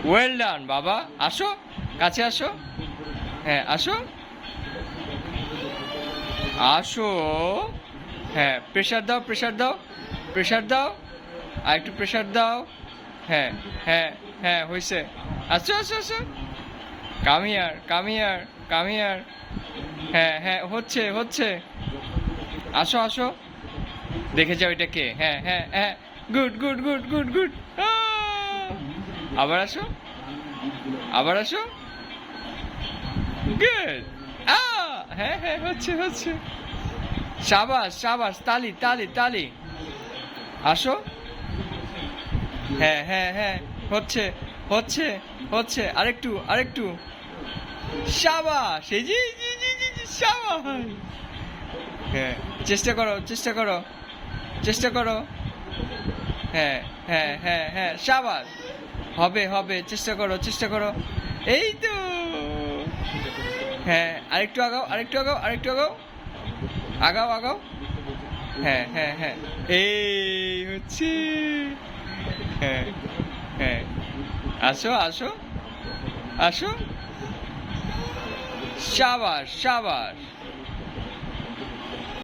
Well done বাবা, আসো কাছে আসো। হ্যাঁ আসো আসো। হ্যাঁ প্রেশার দাও, প্রেশার দাও, প্রেশার দাও, আর একটু প্রেশার দাও। হ্যাঁ হ্যাঁ হ্যাঁ হয়েছে। আসো আসো আসো। কামিয়ার কামিয়ার কামিয়ার। হ্যাঁ হ্যাঁ হচ্ছে হচ্ছে। আসো আসো, দেখে যাও এটা কে। হ্যাঁ হ্যাঁ হ্যাঁ, good good good good good. আবার আসো, আবার আসো, গুড। হ্যাঁ হ্যাঁ হচ্ছে হচ্ছে। সাবাস সাবাস, তালি তালি তালি। আসো। হ্যাঁ হ্যাঁ হ্যাঁ হচ্ছে হচ্ছে হচ্ছে, আরেকটু আরেকটু। সাবাস, এই জি জি জি জি জি, সাবাস। হ্যাঁ চেষ্টা করো চেষ্টা করো চেষ্টা করো। হ্যাঁ হ্যাঁ হ্যাঁ হ্যাঁ সাবাস। হবে হবে, চেষ্টা করো চেষ্টা করো। এই তো। হ্যাঁ আরেকটু আগাও আরেকটু আগাও আরেকটু আগাও, আগাও আগাও। হ্যাঁ হ্যাঁ হ্যাঁ, এই হচ্ছে। হ্যাঁ হ্যাঁ, আসো আসো আসো। সাবাস সাবাস।